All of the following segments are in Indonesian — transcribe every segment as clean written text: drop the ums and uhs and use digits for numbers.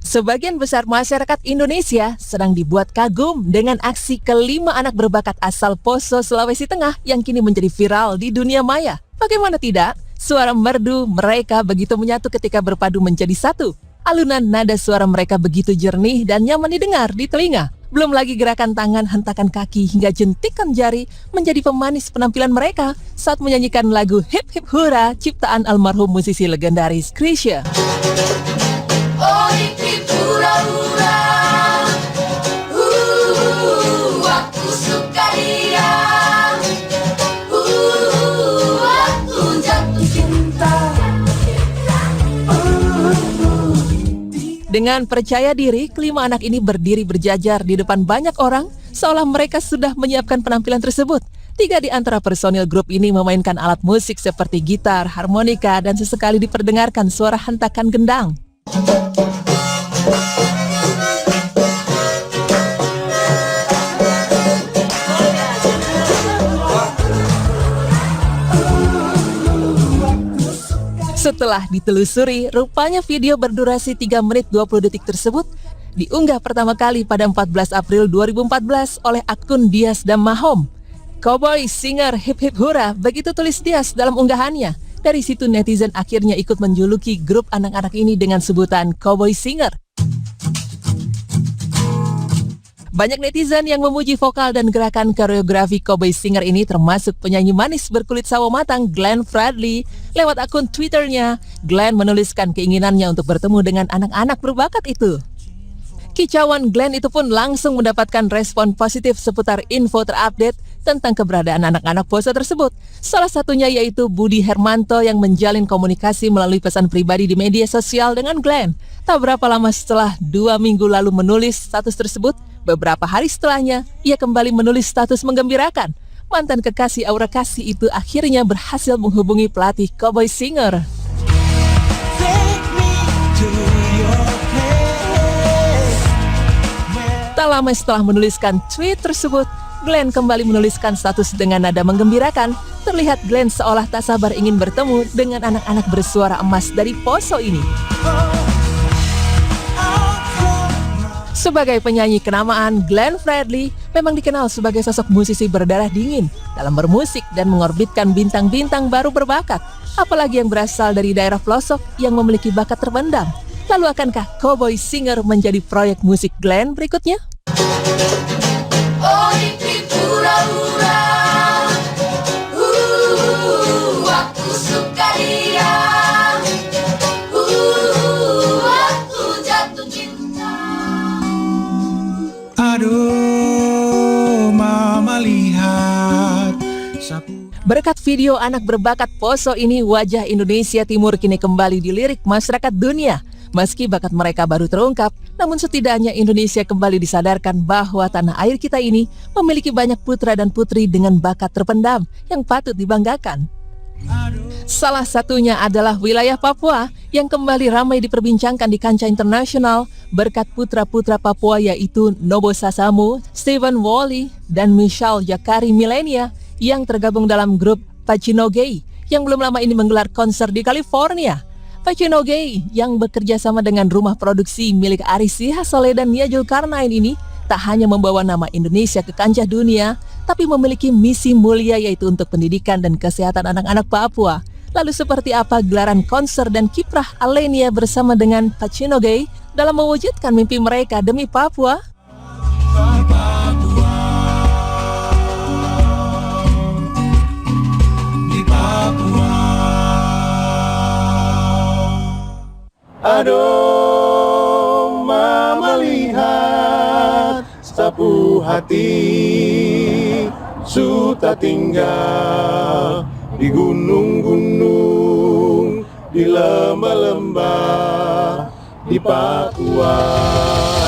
Sebagian besar masyarakat Indonesia sedang dibuat kagum dengan aksi kelima anak berbakat asal Poso, Sulawesi Tengah yang kini menjadi viral di dunia maya. Bagaimana tidak? Suara merdu mereka begitu menyatu ketika berpadu menjadi satu. Alunan nada suara mereka begitu jernih dan nyaman didengar di telinga. Belum lagi gerakan tangan, hentakan kaki hingga jentikan jari menjadi pemanis penampilan mereka saat menyanyikan lagu Hip Hip Hura ciptaan almarhum musisi legendaris Chrisye. Oh, hip hip hura hura, aku suka dia, aku jatuh cinta. Dengan percaya diri, kelima anak ini berdiri berjajar di depan banyak orang, seolah mereka sudah menyiapkan penampilan tersebut. 3 di antara personil grup ini memainkan alat musik seperti gitar, harmonika, dan sesekali diperdengarkan suara hentakan gendang. Setelah ditelusuri, rupanya video berdurasi 3 menit 20 detik tersebut diunggah pertama kali pada 14 April 2014 oleh akun Dias Damahom. Cowboy Singer Hip Hip Hura, begitu tulis Dias dalam unggahannya. Dari situ netizen akhirnya ikut menjuluki grup anak-anak ini dengan sebutan Cowboy Singer. Banyak netizen yang memuji vokal dan gerakan koreografi Cowboy Singer ini, termasuk penyanyi manis berkulit sawo matang Glenn Fredly. Lewat akun Twitternya, Glenn menuliskan keinginannya untuk bertemu dengan anak-anak berbakat itu. Kicauan Glenn itu pun langsung mendapatkan respon positif seputar info terupdate tentang keberadaan anak-anak Poso tersebut. Salah satunya yaitu Budi Hermanto yang menjalin komunikasi melalui pesan pribadi di media sosial dengan Glenn. Tak berapa lama setelah 2 minggu lalu menulis status tersebut, beberapa hari setelahnya, ia kembali menulis status menggembirakan. Mantan kekasih Aura Kasih itu akhirnya berhasil menghubungi pelatih Cowboy Singer. Tak lama setelah menuliskan tweet tersebut, Glenn kembali menuliskan status dengan nada menggembirakan. Terlihat Glenn seolah tak sabar ingin bertemu dengan anak-anak bersuara emas dari Poso ini. Sebagai penyanyi kenamaan, Glenn Fredly memang dikenal sebagai sosok musisi berdarah dingin dalam bermusik dan mengorbitkan bintang-bintang baru berbakat, apalagi yang berasal dari daerah pelosok yang memiliki bakat terpendam. Lalu akankah Cowboy Singer menjadi proyek musik Glenn berikutnya? Oh, hip hip hura hura, aku suka dia, aku jatuh cinta. Aduh, mama lihat sapu. Berkat video anak berbakat Poso ini, wajah Indonesia Timur kini kembali dilirik masyarakat dunia. Meski bakat mereka baru terungkap, namun setidaknya Indonesia kembali disadarkan bahwa tanah air kita ini memiliki banyak putra dan putri dengan bakat terpendam yang patut dibanggakan. Salah satunya adalah wilayah Papua yang kembali ramai diperbincangkan di kancah internasional berkat putra-putra Papua yaitu Nobo Sasamu, Stephen Wally, dan Michelle Jakari Milenia yang tergabung dalam grup Pachinogay yang belum lama ini menggelar konser di California. Pachinogay yang bekerja sama dengan rumah produksi milik Ari Sihasole dan Nia Zulkarnain ini tak hanya membawa nama Indonesia ke kancah dunia, tapi memiliki misi mulia yaitu untuk pendidikan dan kesehatan anak-anak Papua. Lalu seperti apa gelaran konser dan kiprah Alenia bersama dengan Pachinogay dalam mewujudkan mimpi mereka demi Papua? Aduh, mama lihat sapu hati suta tinggal di gunung-gunung, di lembah-lembah, di Papua.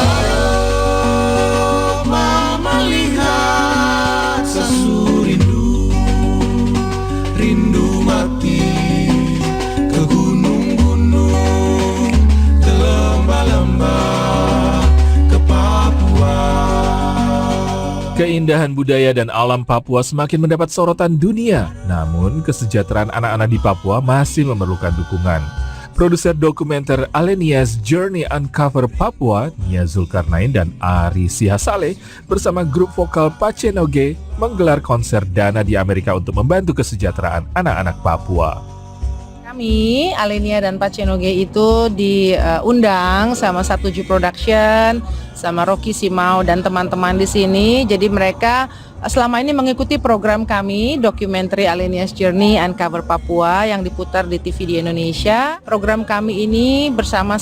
Aduh, mama lihat sasu rindu, rindu mati ke gunung-gunung, ke lembah-lembah, ke Papua. Keindahan budaya dan alam Papua semakin mendapat sorotan dunia, namun kesejahteraan anak-anak di Papua masih memerlukan dukungan. Produser dokumenter Alenia's Journey Uncover Papua, Nia Zulkarnain dan Ari Sihasale bersama grup vokal Pacenoge menggelar konser dana di Amerika untuk membantu kesejahteraan anak-anak Papua. Kami, Alenia dan Pacenoge itu diundang sama 1G Production, sama Rocky Simau dan teman-teman di sini. Jadi mereka selama ini mengikuti program kami, dokumenter Alenia's Journey Uncover Papua yang diputar di TV di Indonesia. Program kami ini bersama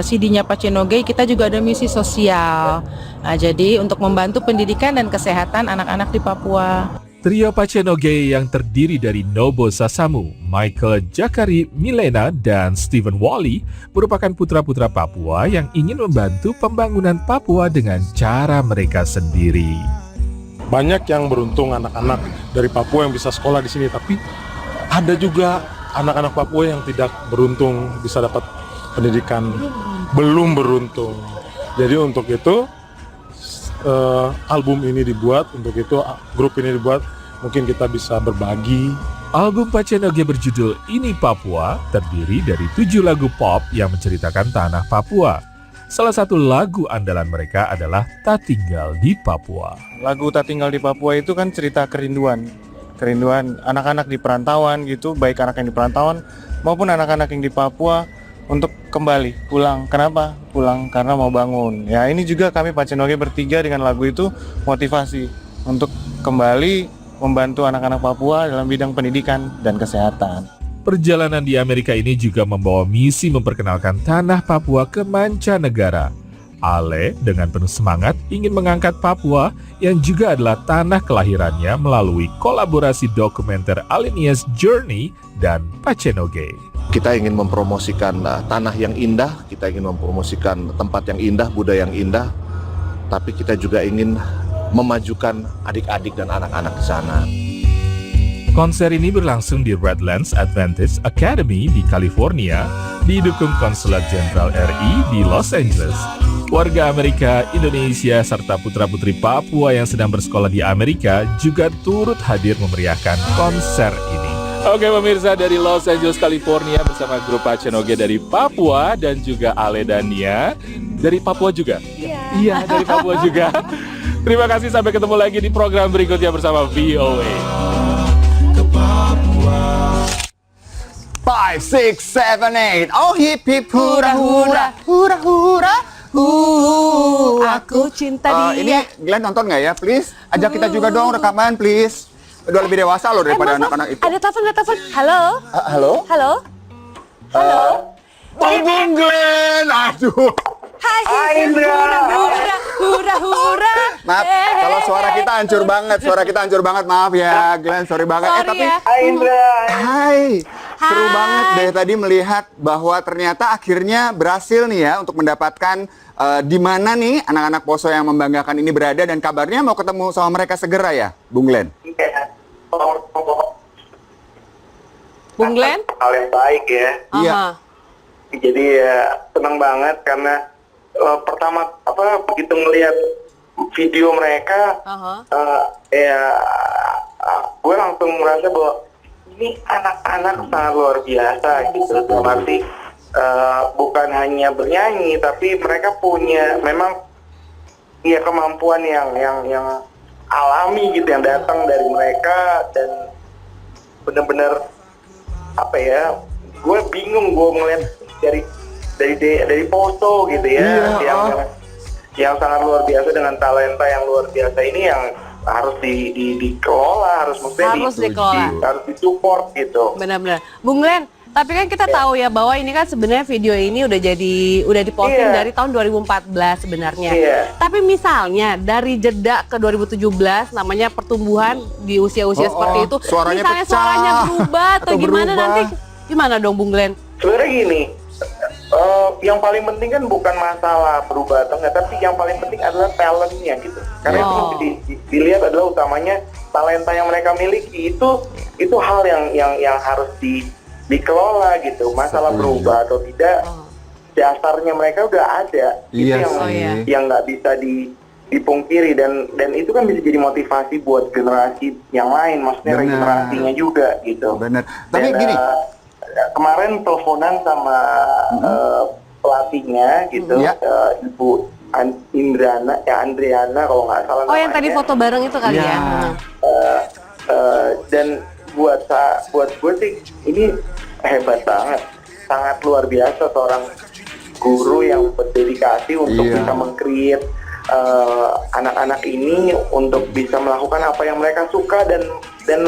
CD-nya Pacenoge, kita juga ada misi sosial. Nah, jadi untuk membantu pendidikan dan kesehatan anak-anak di Papua. Trio Pacenoge yang terdiri dari Nobo Sasamu, Michael Jakari Milena, dan Stephen Wally merupakan putra-putra Papua yang ingin membantu pembangunan Papua dengan cara mereka sendiri. Banyak yang beruntung anak-anak dari Papua yang bisa sekolah di sini, tapi ada juga anak-anak Papua yang tidak beruntung bisa dapat pendidikan, belum beruntung. Jadi untuk itu album ini dibuat, untuk itu grup ini dibuat, mungkin kita bisa berbagi. Album Pacenoge berjudul Ini Papua terdiri dari 7 lagu pop yang menceritakan tanah Papua. Salah satu lagu andalan mereka adalah Tak Tinggal di Papua. Lagu Tak Tinggal di Papua itu kan cerita kerinduan anak-anak di perantauan gitu, baik anak yang di perantauan maupun anak-anak yang di Papua untuk kembali pulang. Kenapa? Pulang karena mau bangun. Ya ini juga kami Pacenoge bertiga dengan lagu itu motivasi untuk kembali membantu anak-anak Papua dalam bidang pendidikan dan kesehatan. Perjalanan di Amerika ini juga membawa misi memperkenalkan tanah Papua ke mancanegara. Ale dengan penuh semangat ingin mengangkat Papua yang juga adalah tanah kelahirannya melalui kolaborasi dokumenter Alenia's Journey dan Pacenoge. Kita ingin mempromosikan tanah yang indah, kita ingin mempromosikan tempat yang indah, budaya yang indah, tapi kita juga ingin memajukan adik-adik dan anak-anak di sana. Konser ini berlangsung di Redlands Adventist Academy di California, didukung Konsulat Jenderal RI di Los Angeles. Warga Amerika, Indonesia, serta putra-putri Papua yang sedang bersekolah di Amerika juga turut hadir memeriahkan konser ini. Oke pemirsa, dari Los Angeles, California bersama grup Pacenoge dari Papua dan juga Ale dan Nia dari Papua juga. Iya, dari Papua juga. Terima kasih, sampai ketemu lagi di program berikutnya bersama VOA. Ke Papua. 5, 6, 7, 8. Oh hip hip hura hura hura hura. Aku cinta dia. Ini Glenn nonton nggak ya, please? Ajak kita juga dong rekaman, please. Udah lebih dewasa loh daripada anak-anak itu. Ada telepon. Halo? Halo? Halo? Halo? Bung Glenn, aduh. Hai, hura. Maaf, kalau suara kita hancur banget, maaf ya, Glenn, sorry banget. Sorry Tapi ya. Hai. Seru banget deh tadi melihat bahwa ternyata akhirnya berhasil nih ya untuk mendapatkan di mana nih anak-anak Poso yang membanggakan ini berada, dan kabarnya mau ketemu sama mereka segera ya, Bung Glenn? Bung Glenn? Hal yang baik ya. Iya. Jadi ya senang banget karena pertama begitu ngelihat video mereka gue langsung merasa bahwa ini anak-anak sangat luar biasa gitu. Berarti bukan hanya bernyanyi, tapi mereka punya memang ya kemampuan yang alami gitu yang datang dari mereka, dan benar-benar apa ya, gue bingung gue ngeliat dari Poso gitu ya, yang sangat luar biasa dengan talenta yang luar biasa ini yang harus dikelola, harus dikelola, harus disupport gitu. Benar-benar. Bung Glenn, tapi kan kita tahu ya bahwa ini kan sebenarnya video ini udah diposting dari tahun 2014 sebenarnya. Tapi misalnya dari jeda ke 2017 namanya pertumbuhan di usia-usia seperti itu, misalnya suaranya berubah atau gimana nanti gimana dong Bung Glenn? Sebenarnya gini, yang paling penting kan bukan masalah berubah atau enggak, tapi yang paling penting adalah talentnya gitu. Karena itu dilihat adalah utamanya talenta yang mereka miliki, itu hal yang harus dikelola gitu. Masalah berubah atau tidak, dasarnya mereka udah ada. Itu yang nggak bisa dipungkiri, dan itu kan bisa jadi motivasi buat generasi yang lain, maksudnya regenerasinya juga gitu. Benar. Tapi gini, kemarin teleponan sama pelatihnya gitu, Ibu Andriana kalau nggak salah. Oh, yang tadi foto bareng itu kali ya. Dan buat gue sih ini hebat banget, sangat luar biasa seorang guru yang berdedikasi untuk bisa meng-create anak-anak ini untuk bisa melakukan apa yang mereka suka dan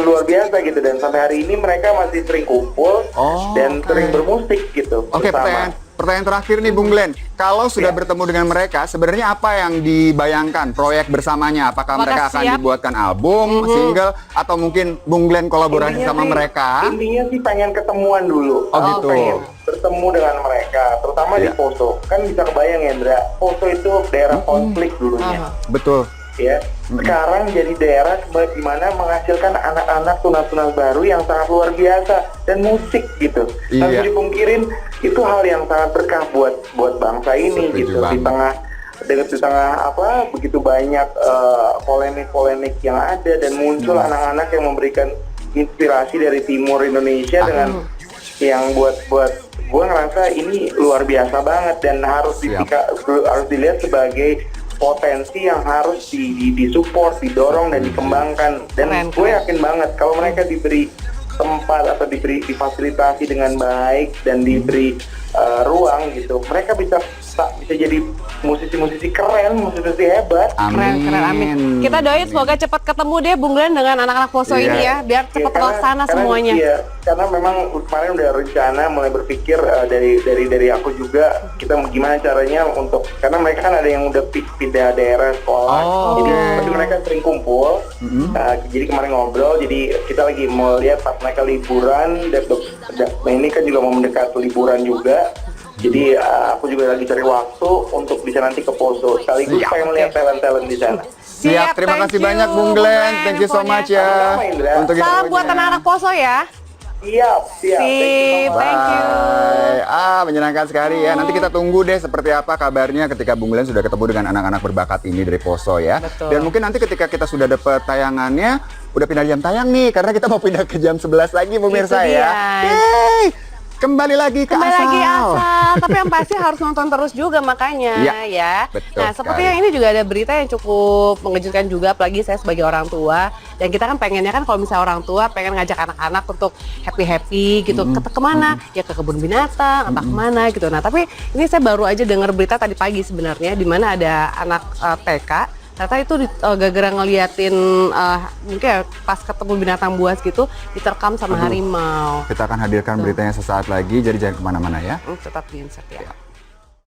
luar biasa gitu, dan sampai hari ini mereka masih sering kumpul dan sering bermusik gitu. Oke, pertanyaan terakhir nih Bung Glenn, kalau sudah bertemu dengan mereka, sebenarnya apa yang dibayangkan proyek bersamanya? Apakah mereka akan dibuatkan album, single, atau mungkin Bung Glenn kolaborasi sama mereka? Intinya sih pengen ketemuan dulu. Gitu. Pengen bertemu dengan mereka, terutama di Poso. Kan bisa kebayang ya, Indra, Poso itu daerah konflik dulunya. Betul. Ya, sekarang jadi daerah di mana menghasilkan anak-anak tunas-tunas baru yang sangat luar biasa dan musik gitu. Nggak bisa dipungkirin itu hal yang sangat berkah buat bangsa ini. Setuju gitu banget. Di tengah apa begitu banyak polemik-polemik yang ada, dan muncul anak-anak yang memberikan inspirasi dari timur Indonesia dengan yang buat gue ngerasa ini luar biasa banget dan harus dilihat sebagai potensi yang harus disupport, didorong dan dikembangkan. Dan gue yakin banget kalau mereka diberi tempat atau diberi difasilitasi dengan baik dan diberi ruang gitu, mereka bisa jadi musisi-musisi keren, musisi hebat. Keren, amin. Kita doain semoga cepat ketemu deh Bung Glenn dengan anak-anak Poso ini ya, biar cepat terlaksana semuanya. Karena memang kemarin udah rencana mulai berpikir dari aku juga, kita gimana caranya untuk, karena mereka kan ada yang udah pindah daerah sekolah, jadi mereka sering kumpul. Jadi kemarin ngobrol, jadi kita lagi mau lihat pas mereka liburan, ini kan juga mau mendekat liburan juga. Jadi aku juga lagi cari waktu untuk bisa nanti ke Poso, sekaligus pengen melihat talent-talent di sana. Siap, terima kasih banyak Bung Glenn, thank you so much ya. Untuk salam buat anak-anak Poso ya. Siap. Thank you. Menyenangkan sekali ya. Nanti kita tunggu deh seperti apa kabarnya ketika Bung Glenn sudah ketemu dengan anak-anak berbakat ini dari Poso ya. Betul. Dan mungkin nanti ketika kita sudah dapat tayangannya, udah pindah jam tayang nih, karena kita mau pindah ke jam 11 lagi pemirsa ya. Yeay! Kembali lagi ke asal. Tapi yang pasti harus nonton terus juga makanya ya. Betul nah, seperti yang ini juga ada berita yang cukup mengejutkan juga, apalagi saya sebagai orang tua. Dan kita kan pengennya kan kalau misalnya orang tua pengen ngajak anak-anak untuk happy gitu. Kemana? Ya ke kebun binatang, entah kemana gitu. Nah, tapi ini saya baru aja dengar berita tadi pagi sebenarnya, di mana ada anak TK. Ternyata itu gara-gara ngeliatin mungkin ya, pas ketemu binatang buas gitu diterkam sama harimau. Kita akan hadirkan beritanya sesaat lagi, jadi jangan kemana-mana ya. Tetap di Insert ya.